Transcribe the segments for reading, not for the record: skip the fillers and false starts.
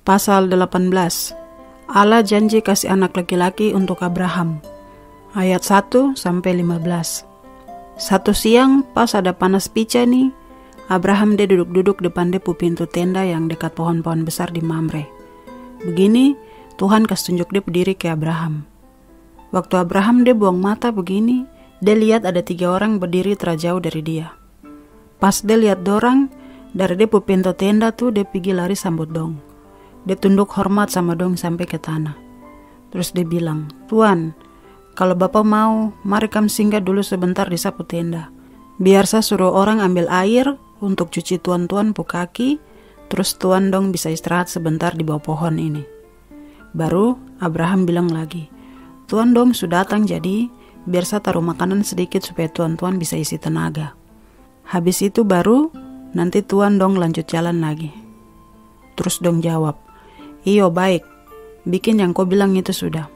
Pasal 18. Allah janji kasih anak laki-laki untuk Abraham. Ayat 1-15. Satu siang pas ada panas pica nih, Abraham dia duduk-duduk depan depu pintu tenda yang dekat pohon-pohon besar di Mamre. Begini, Tuhan kasih tunjuk dia berdiri ke Abraham. Waktu Abraham dia buang mata begini, dia lihat ada 3 orang berdiri terjauh dari dia. Pas dia lihat dorang, dari depu pintu tenda tuh dia pergi lari sambut dong. Dia tunduk hormat sama dong sampai ke tanah. Terus dia bilang, "Tuan, kalau Bapak mau, mari kamu singgah dulu sebentar di sapu tenda. Biar saya suruh orang ambil air untuk cuci tuan-tuan pu kaki, terus tuan dong bisa istirahat sebentar di bawah pohon ini." Baru Abraham bilang lagi, "Tuan dong sudah datang jadi, biar saya taruh makanan sedikit supaya tuan-tuan bisa isi tenaga. Habis itu baru nanti tuan dong lanjut jalan lagi." Terus dong jawab, "Iyo baik, bikin yang kau bilang itu sudah."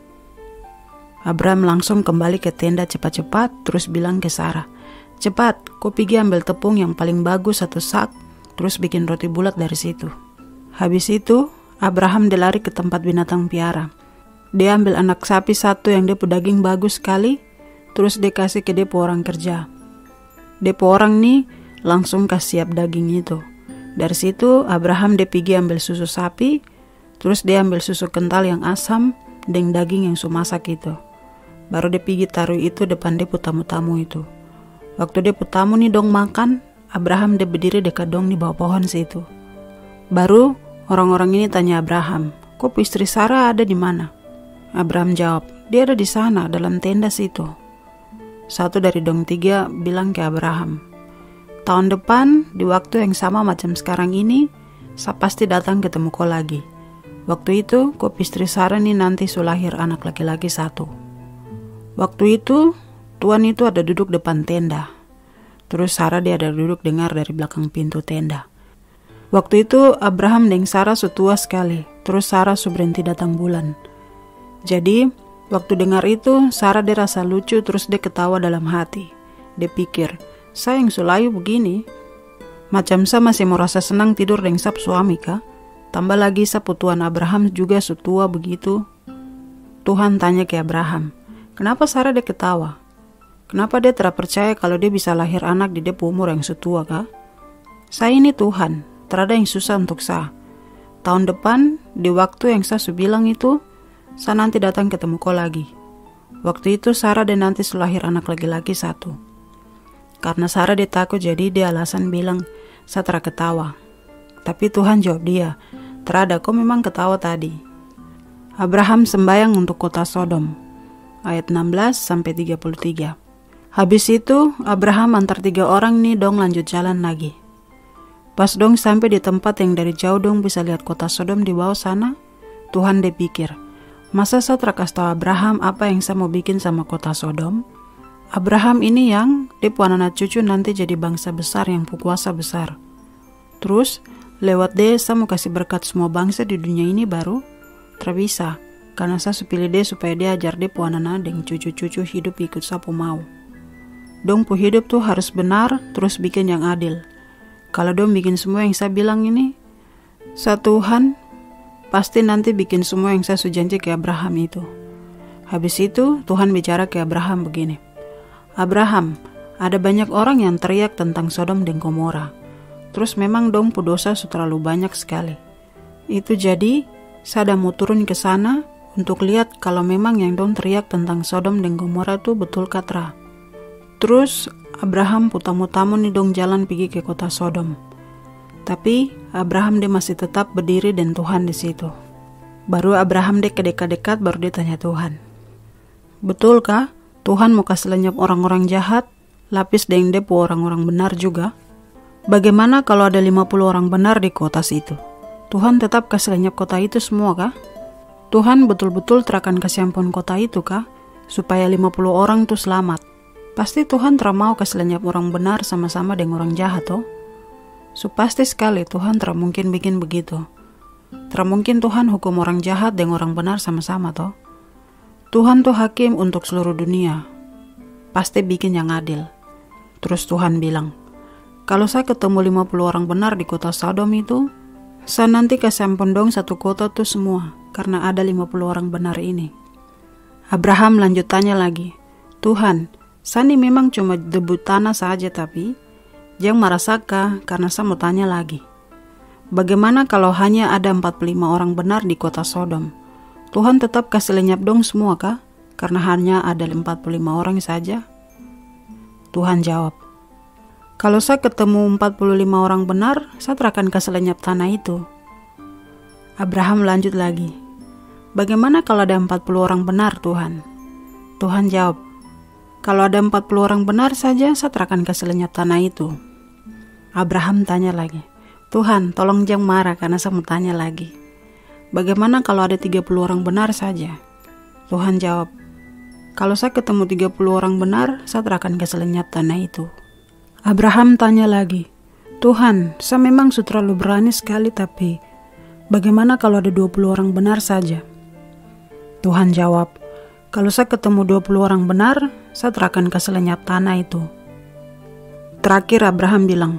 Abraham langsung kembali ke tenda cepat-cepat, terus bilang ke Sarah, "Cepat, kau pergi ambil tepung yang paling bagus 1 sak, terus bikin roti bulat dari situ." Habis itu, Abraham dia lari ke tempat binatang piara. Dia ambil anak sapi 1 yang dia pu daging bagus sekali, terus dia kasih ke dia pu orang kerja. Dia pu orang nih langsung kasih siap daging itu. Dari situ, Abraham dia pergi ambil susu sapi, terus dia ambil susu kental yang asam dan daging yang sumasak itu. Baru dia pergi taruh itu depan dia pu tamu-tamu itu. Waktu dia pu tamu nih dong makan, Abraham dia berdiri dekat dong di bawah pohon situ. Baru orang-orang ini tanya Abraham, "Kok istri Sarah ada di mana?" Abraham jawab, "Dia ada di sana dalam tenda situ." Satu dari dong 3 bilang ke Abraham, "Tahun depan di waktu yang sama macam sekarang ini, saya pasti datang ketemu kau lagi. Waktu itu, kau istri Sarah nih nanti sulahir anak laki-laki 1. Waktu itu, Tuan itu ada duduk depan tenda. Terus Sarah dia ada duduk dengar dari belakang pintu tenda. Waktu itu, Abraham dan Sarah sutua sekali. Terus Sarah berhenti datang bulan. Jadi, waktu dengar itu, Sarah dia rasa lucu terus dia ketawa dalam hati. Dia pikir, "Saya yang sulayu begini, macam saya masih mau rasa senang tidur dengan sap suami kah? Tambah lagi sapu tuan Abraham juga sutua begitu." Tuhan tanya ke Abraham, "Kenapa Sarah dia ketawa? Kenapa dia tidak percaya kalau dia bisa lahir anak di dia umur yang setua kah? Saya ini Tuhan, terada yang susah untuk saya. Tahun depan, di waktu yang saya bilang itu, saya nanti datang ketemu kau lagi. Waktu itu Sarah dia nanti sulahir anak laki-laki 1. Karena Sarah dia takut jadi dia alasan bilang, "Saya tidak ketawa." Tapi Tuhan jawab dia, "Terada, kau memang ketawa tadi." Abraham sembayang untuk kota Sodom. Ayat 16-33. Habis itu, Abraham antar 3 orang nih dong lanjut jalan lagi. Pas dong sampai di tempat yang dari jauh dong bisa lihat kota Sodom di bawah sana, Tuhan dia pikir, "Masa saya terkas tahu Abraham apa yang saya mau bikin sama kota Sodom? Abraham ini yang dia pu anak cucu nanti jadi bangsa besar yang berkuasa besar. Terus, lewat dia saya mau kasih berkat semua bangsa di dunia ini baru? Terbisa, karena saya pilih dia supaya dia ajar dia pu anak dan cucu-cucu hidup ikut saya pu mau. Dong pu hidup tuh harus benar, terus bikin yang adil. Kalau dong bikin semua yang saya bilang ini, saya Tuhan pasti nanti bikin semua yang saya janji ke Abraham itu." Habis itu Tuhan bicara ke Abraham begini, "Abraham, ada banyak orang yang teriak tentang Sodom dan Gomora. Terus memang dong pu dosa terlalu banyak sekali. Itu jadi saya mau turun ke sana untuk lihat kalau memang yang dong teriak tentang Sodom dan Gomora tuh betul katra." Terus Abraham pu tamu-tamu nih dong jalan pergi ke kota Sodom. Tapi Abraham dia masih tetap berdiri dan Tuhan di situ. Baru Abraham dia kedekat-dekat baru dia tanya Tuhan, "Betulkah Tuhan mau kasih lenyap orang-orang jahat, lapis dengan dia pu orang-orang benar juga? Bagaimana kalau ada 50 orang benar di kota situ? Tuhan tetap kasih lenyap kota itu semua kah? Tuhan betul-betul terakan kasih ampun kota itu kah? Supaya 50 orang tuh selamat. Pasti Tuhan tidak mau kasih lenyap orang benar sama-sama dengan orang jahat toh. Pasti sekali Tuhan tidak mungkin bikin begitu. Tidak mungkin Tuhan hukum orang jahat dengan orang benar sama-sama toh. Tuhan tuh hakim untuk seluruh dunia. Pasti bikin yang adil." Terus Tuhan bilang, "Kalau saya ketemu 50 orang benar di kota Sodom itu, Saya nanti kasih ampun dong satu kota tuh semua, karena ada 50 orang benar ini. Abraham lanjut tanya lagi, Tuhan, saya ini memang cuma debut tanah saja tapi jangan marah saka karena saya mau tanya lagi. Bagaimana kalau hanya ada 45 orang benar di kota Sodom? Tuhan tetap kasih lenyap dong semua kah? Karena hanya ada 45 orang saja? Tuhan jawab, kalau saya ketemu 45 orang benar, saya akan kasih lenyap tanah itu. Abraham lanjut lagi, bagaimana kalau ada 40 orang benar Tuhan? Tuhan jawab, kalau ada 40 orang benar saja, saya akan kasih lenyap tanah itu. Abraham tanya lagi, Tuhan tolong jangan marah karena saya mau tanya lagi. Bagaimana kalau ada 30 orang benar saja? Tuhan jawab, kalau saya ketemu 30 orang benar, saya akan kasih lenyap tanah itu. Abraham tanya lagi, Tuhan, saya memang sudah terlalu berani sekali tapi bagaimana kalau ada 20 orang benar saja? Tuhan jawab, kalau saya ketemu 20 orang benar, saya akan kasih lenyap tanah itu. Terakhir Abraham bilang,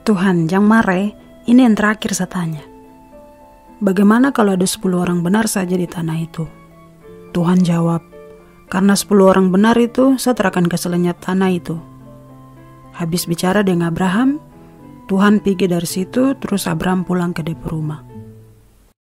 Tuhan, jangan marah, ini yang terakhir saya tanya. Bagaimana kalau ada 10 orang benar saja di tanah itu? Tuhan jawab, karena 10 orang benar itu, saya akan kasih lenyap tanah itu. Habis bicara dengan Abraham, Tuhan pergi dari situ, terus Abraham pulang ke dia rumah.